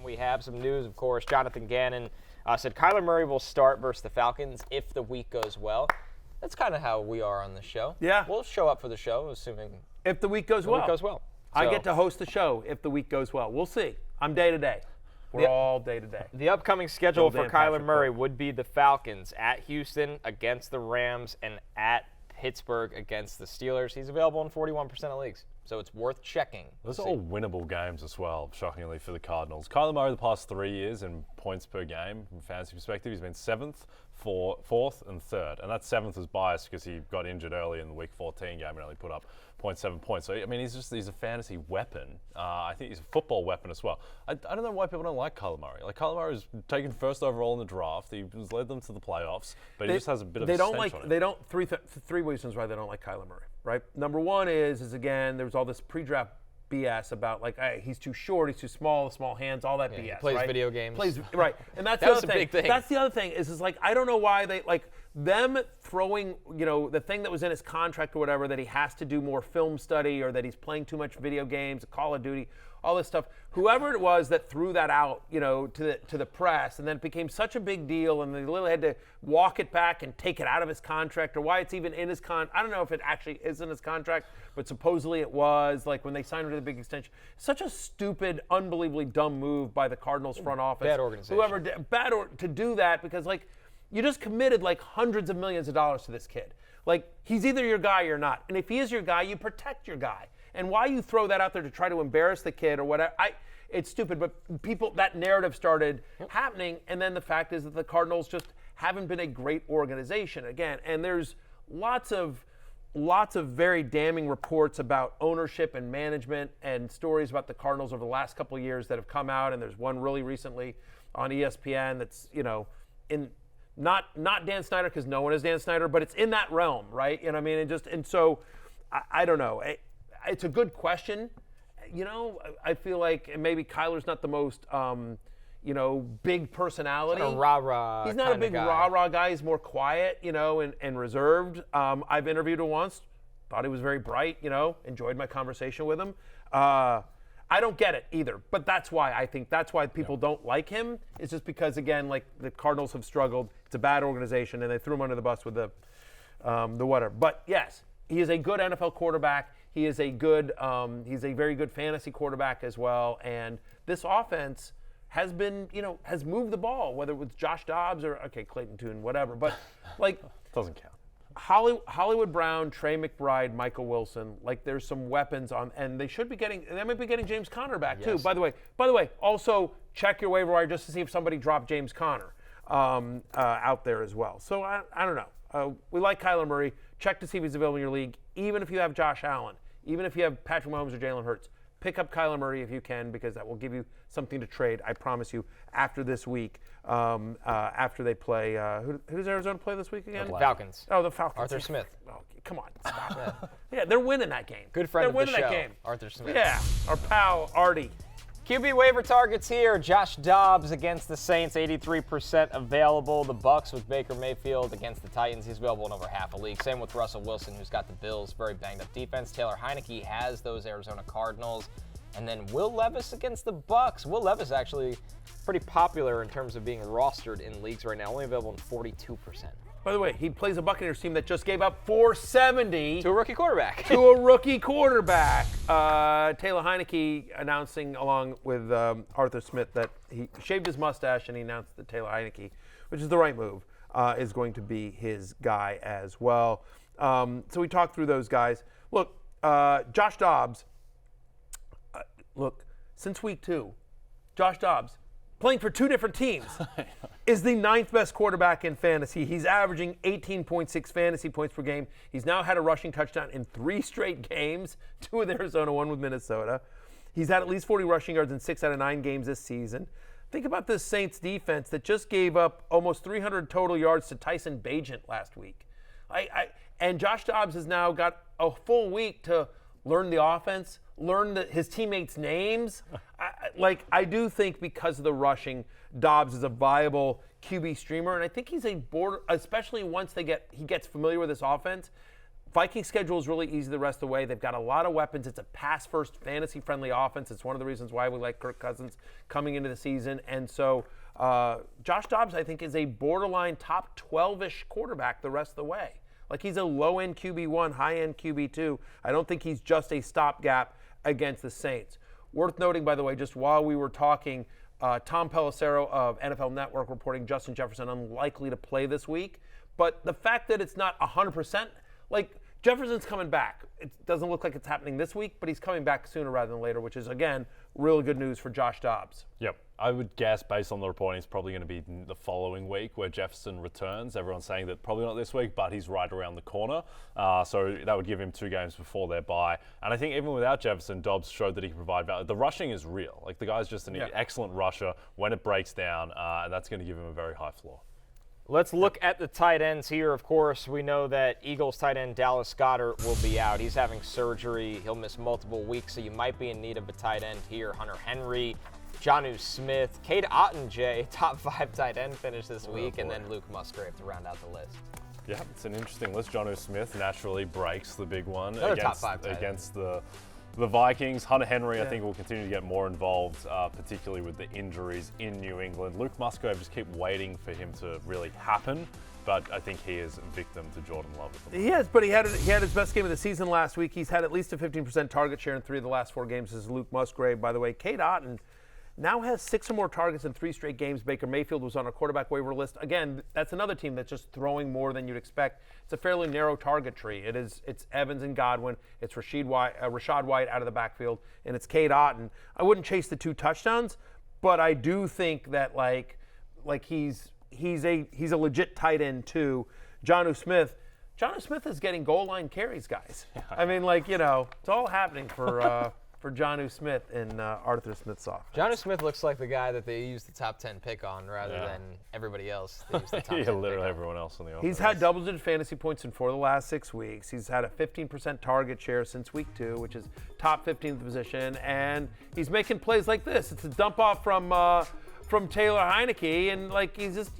we have some news, of course. Jonathan Gannon said Kyler Murray will start versus the Falcons if the week goes well. That's kind of how we are on the show. Yeah. We'll show up for the show, assuming if the week goes well. I get to host the show if the week goes well. We'll see. I'm day to day. We're all day to day. The upcoming schedule for Kyler Murray would be the Falcons at Houston against the Rams and at Pittsburgh against the Steelers. He's available in 41% of leagues, so it's worth checking. Those are all winnable games as well, shockingly, for the Cardinals. Kyler Murray the past 3 years in points per game from fantasy perspective, he's been 7th, 4th, and 3rd. And that 7th was biased because he got injured early in the Week 14 game and only put up 0.7 points. So, I mean, he's a fantasy weapon. I think he's a football weapon as well. I don't know why people don't like Kyler Murray. Like, Kyler Murray was taken first overall in the draft. He led them to the playoffs, but he just has a bit of a stench on him. Three reasons why they don't like Kyler Murray, right? Number one is again, there was all this pre-draft BS about like, hey, he's too short, he's too small hands, all that BS. He plays video games. Right, and that's that the was other a big thing. That's the other thing is like I don't know why they like them throwing the thing that was in his contract or whatever that he has to do more film study or that he's playing too much video games, Call of Duty, all this stuff. Whoever it was that threw that out, to the press, and then it became such a big deal, and they literally had to walk it back and take it out of his contract, or why it's even in his I don't know if it actually is in his contract, but supposedly it was. Like when they signed him to the big extension, such a stupid, unbelievably dumb move by the Cardinals front office. Bad organization. Whoever to do that because like you just committed like hundreds of millions of dollars to this kid. Like he's either your guy or not, and if he is your guy, you protect your guy. And why you throw that out there to try to embarrass the kid or whatever, it's stupid. But that narrative started happening, and then the fact is that the Cardinals just haven't been a great organization again. And there's lots of very damning reports about ownership and management and stories about the Cardinals over the last couple of years that have come out. And there's one really recently on ESPN that's in not Dan Snyder because no one is Dan Snyder, but it's in that realm, right? You know what I mean? And so I don't know. It's a good question. I feel like maybe Kyler's not the most, big personality. He's not a rah-rah He's not a big guy. rah-rah guy. He's more quiet, and reserved. I've interviewed him once. Thought he was very bright, enjoyed my conversation with him. I don't get it either, but that's why people don't like him. It's just because, again, like the Cardinals have struggled. It's a bad organization, and they threw him under the bus with the whatever. But yes, he is a good NFL quarterback. He is he's a very good fantasy quarterback as well. And this offense has been, has moved the ball, whether it was Josh Dobbs or, Clayton Tune, whatever. But, like. Doesn't count. Hollywood Brown, Trey McBride, Michael Wilson, like there's some weapons on, and they might be getting James Conner back too. By the way, also check your waiver wire just to see if somebody dropped James Conner out there as well. So I don't know. We like Kyler Murray. Check to see if he's available in your league. Even if you have Josh Allen, even if you have Patrick Mahomes or Jalen Hurts, pick up Kyler Murray if you can, because that will give you something to trade, I promise you, after this week, after they play. Who does Arizona play this week again? The Falcons. Oh, the Falcons. Arthur Smith. Oh, come on. Stop. Yeah, they're winning that game. Good friend they're of the winning show, that game. Arthur Smith. Yeah, our pal, Artie. QB waiver targets here. Josh Dobbs against the Saints, 83% available. The Bucks with Baker Mayfield against the Titans. He's available in over half a league. Same with Russell Wilson, who's got the Bills. Very banged up defense. Taylor Heineke has those Arizona Cardinals. And then Will Levis against the Bucks. Will Levis actually pretty popular in terms of being rostered in leagues right now. Only available in 42%. By the way, he plays a Buccaneers team that just gave up $470 to a rookie quarterback. Taylor Heineke announcing along with Arthur Smith that he shaved his mustache, and he announced that Taylor Heineke, which is the right move, is going to be his guy as well. So we talked through those guys. Look, Josh Dobbs. Since week 2, Josh Dobbs, playing for 2 different teams, is the 9th best quarterback in fantasy. He's averaging 18.6 fantasy points per game. He's now had a rushing touchdown in 3 straight games, 2 with Arizona, 1 with Minnesota. He's had at least 40 rushing yards in 6 out of 9 games this season. Think about this Saints defense that just gave up almost 300 total yards to Tyson Bagent last week. And Josh Dobbs has now got a full week to learn the offense, learn his teammates' names. I do think because of the rushing, Dobbs is a viable QB streamer, and I think he's especially once he gets familiar with this offense, Vikings schedule is really easy the rest of the way. They've got a lot of weapons. It's a pass-first, fantasy-friendly offense. It's one of the reasons why we like Kirk Cousins coming into the season. And so Josh Dobbs, I think, is a borderline top 12-ish quarterback the rest of the way. Like, he's a low-end QB1, high-end QB2. I don't think he's just a stopgap against the Saints. Worth noting, by the way, just while we were talking, Tom Pelissero of NFL Network reporting Justin Jefferson unlikely to play this week. But the fact that it's not 100%, like, Jefferson's coming back. It doesn't look like it's happening this week, but he's coming back sooner rather than later, which is, again, really good news for Josh Dobbs. Yep. I would guess, based on the reporting, it's probably going to be the following week where Jefferson returns. Everyone's saying that probably not this week, but he's right around the corner. So that would give him 2 games before their bye. And I think even without Jefferson, Dobbs showed that he can provide value. The rushing is real. Like, the guy's just an excellent rusher when it breaks down, and that's going to give him a very high floor. Let's look at the tight ends here. Of course, we know that Eagles tight end Dallas Goedert will be out. He's having surgery. He'll miss multiple weeks, so you might be in need of a tight end here. Hunter Henry, Jonnu Smith, Cade Ottenjay, top 5 tight end finish this week, and then Luke Musgrave to round out the list. Yeah, it's an interesting list. Jonnu Smith naturally breaks the big one Another top 5 tight against the Vikings. Hunter Henry, I think, will continue to get more involved, particularly with the injuries in New England. Luke Musgrave, just keep waiting for him to really happen, but I think he is a victim to Jordan Love at the moment. He is, but he had his best game of the season last week. He's had at least a 15% target share in 3 of the last 4 games. This is Luke Musgrave, by the way. Cade Otton now has 6 or more targets in 3 straight games. Baker Mayfield was on a quarterback waiver list. Again, that's another team that's just throwing more than you'd expect. It's a fairly narrow target tree. It's Evans and Godwin. It's Rashad White out of the backfield, and it's Cade Otton. I wouldn't chase the 2 touchdowns, but I do think that like he's a legit tight end too. Jonnu Smith is getting goal line carries, guys. I mean, it's all happening for Jonnu Smith in Arthur Smith's office. Jonnu Smith looks like the guy that they used the top 10 pick on rather than everybody else. They used the top 10 literally pick on. everyone else in the offense. He's had double-digit fantasy points in 4 of the last 6 weeks. He's had a 15% target share since week 2, which is top 15th position, and he's making plays like this. It's a dump off from Taylor Heineke, and he's just,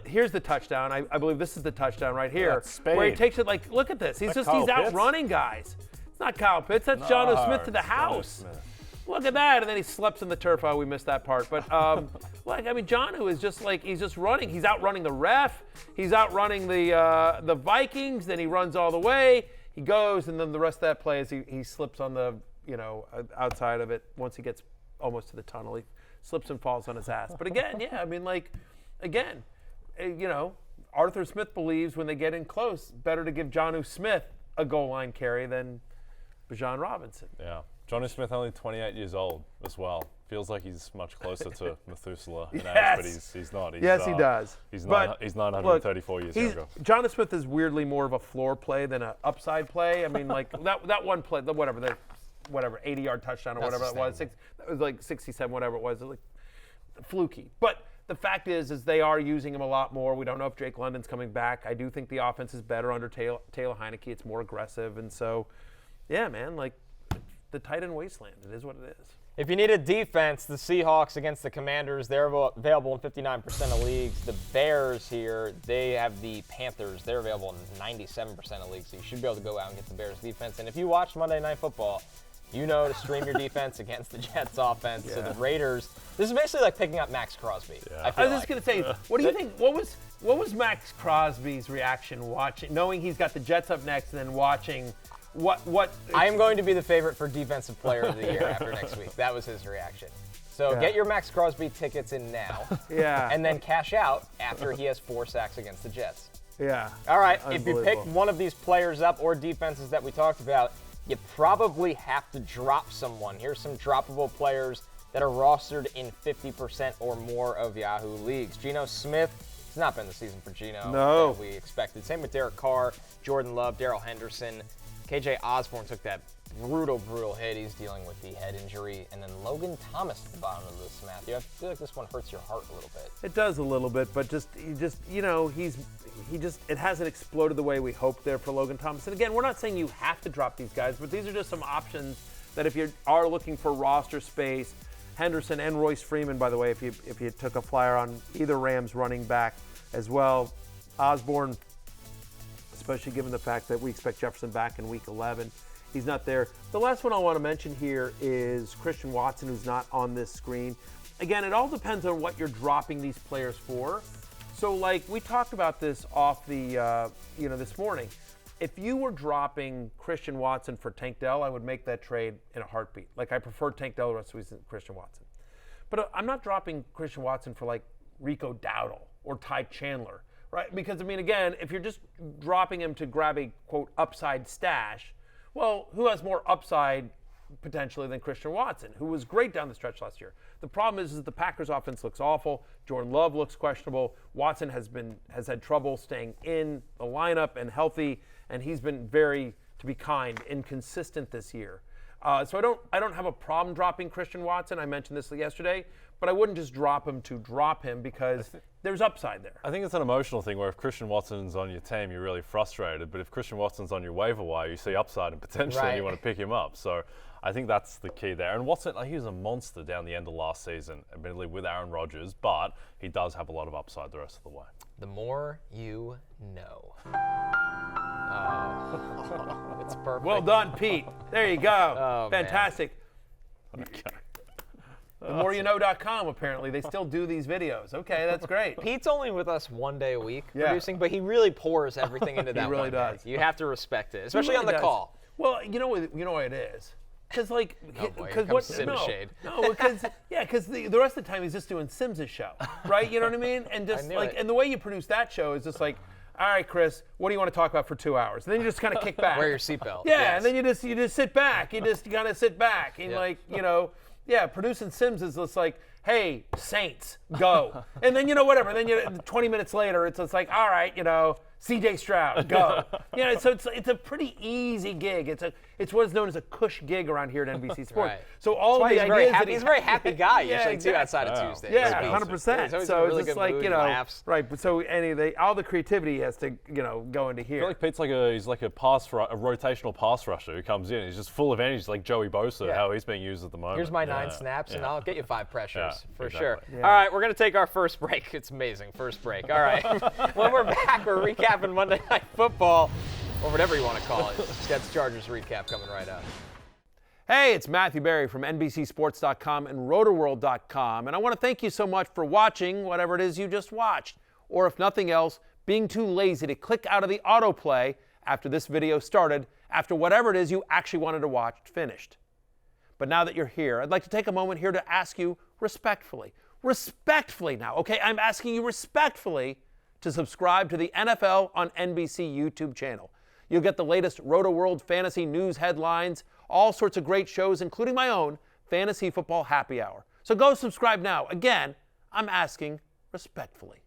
here's the touchdown. I believe this is the touchdown right here, where he takes it. Look at this. He's outrunning guys. It's not Kyle Pitts. That's Jonnu Smith to the house. Look at that, and then he slips in the turf. Oh, we missed that part. But Jonnu is just he's just running. He's outrunning the ref. He's outrunning the Vikings. Then he runs all the way. He goes, and then the rest of that play is he slips on the outside of it. Once he gets almost to the tunnel, he slips and falls on his ass. But again, Arthur Smith believes when they get in close, better to give Jonnu Smith a goal line carry than Bijan Robinson. Yeah. Jonnu Smith only 28 years old as well. Feels like he's much closer to Methuselah in age, but he's not. He does. He's 934 years younger. Jonnu Smith is weirdly more of a floor play than an upside play. I mean, that one play, the 80-yard touchdown or whatever it was. It was 67, whatever it was. It was fluky. But the fact is they are using him a lot more. We don't know if Drake London's coming back. I do think the offense is better under Taylor Heineke. It's more aggressive. And so, yeah, man, the tight end wasteland. It is what it is. If you need a defense, the Seahawks against the Commanders, they're available in 59% of leagues. The Bears here, they have the Panthers. They're available in 97% of leagues. So you should be able to go out and get the Bears defense. And if you watch Monday Night Football, you know to stream your defense against the Jets offense. Yeah. So the Raiders, this is basically like picking up Max Crosby. Yeah. I was just going to say, what do you think? What was Max Crosby's reaction knowing he's got the Jets up next and then watching what I am going to be the favorite for Defensive Player of the Year after next week. That was his reaction. So get your Max Crosby tickets in now. And then cash out after he has 4 sacks against the Jets. Yeah. All right, if you pick one of these players up or defenses that we talked about, you probably have to drop someone. Here's some droppable players that are rostered in 50% or more of Yahoo leagues. Geno Smith, it's not been the season for Geno that we expected. Same with Derek Carr, Jordan Love, Darrell Henderson. KJ Osborne took that brutal hit. He's dealing with the head injury. And then Logan Thomas at the bottom of this, Matthew. I feel like this one hurts your heart a little bit. It does a little bit, but it hasn't exploded the way we hoped there for Logan Thomas. And again, we're not saying you have to drop these guys, but these are just some options that if you are looking for roster space, Henderson and Royce Freeman, by the way, if you took a flyer on either Rams running back as well. Osborne especially given the fact that we expect Jefferson back in Week 11. He's not there. The last one I want to mention here is Christian Watson, who's not on this screen. Again, it all depends on what you're dropping these players for. So, like, we talked about this off the, this morning. If you were dropping Christian Watson for Tank Dell, I would make that trade in a heartbeat. Like, I prefer Tank Dell the rest of the season to Christian Watson. But I'm not dropping Christian Watson for, like, Rico Dowdle or Ty Chandler, right? Because, I mean, again, if you're just dropping him to grab a, quote, upside stash, well, who has more upside potentially than Christian Watson, who was great down the stretch last year? The problem is that the Packers offense looks awful. Jordan Love looks questionable. Watson has had trouble staying in the lineup and healthy, and he's been very, to be kind, inconsistent this year. So I don't have a problem dropping Christian Watson. I mentioned this yesterday, but I wouldn't just drop him to drop him because there's upside there. I think it's an emotional thing where if Christian Watson's on your team, you're really frustrated. But if Christian Watson's on your waiver wire, you see upside and potentially Right. you want to pick him up. So I think that's the key there. And Watson, he was a monster down the end of last season, admittedly with Aaron Rodgers, but he does have a lot of upside the rest of the way. The more you know. Oh, it's perfect. Well done, Pete. There you go. Oh, fantastic. Okay. TheMoreYouKnow.com, apparently. They still do these videos. Okay, that's great. Pete's only with us one day a week Yeah. producing, but he really pours everything into that really one day. does. You have to respect it, especially He on the really does. call. Well, you know what it is? Because, like, Oh, boy, here comes Sim Shade. No, because the rest of the time he's just doing Sims' show, right? You know what I mean? And just knew like, it. and the way you produce that show is just like, all right, Chris, what do you want to talk about for 2 hours? And then you just kind of kick back. Wear your seatbelt. Yeah, Yes. and then you just sit back. You just kind of sit back and Yeah. producing Sims is just like, hey, Saints, go. And then whatever. And then 20 minutes later, it's just like, all right, C.J. Stroud, go. So it's a pretty easy gig. It's what is known as a cush gig around here at NBC Sports. Right. So all That's the why ideas he's a very happy guy usually too exactly. outside of Wow. Tuesdays. Yeah, He's 100%. He's always So in a really it's just good like, mood, he laughs. right. But so all the creativity has to, go into here. I feel like Pete's he's like a rotational pass rusher who comes in. He's just full of energy, like Joey Bosa, Yeah. how he's being used at the moment. Here's my Yeah. 9 snaps, and Yeah. I'll get you 5 pressures Yeah, for exactly. sure. Yeah. All right, we're going to take our first break. It's amazing. First break. All right. When we're back, we're recapping Monday Night Football, or whatever you want to call it. Jets Chargers recap coming right up. Hey, it's Matthew Berry from NBCSports.com and RotorWorld.com, and I want to thank you so much for watching whatever it is you just watched, or if nothing else, being too lazy to click out of the autoplay after this video started, after whatever it is you actually wanted to watch finished. But now that you're here, I'd like to take a moment here to ask you respectfully now, okay? I'm asking you respectfully to subscribe to the NFL on NBC YouTube channel. You'll get the latest Roto-World fantasy news headlines, all sorts of great shows, including my own Fantasy Football Happy Hour. So go subscribe now. Again, I'm asking respectfully.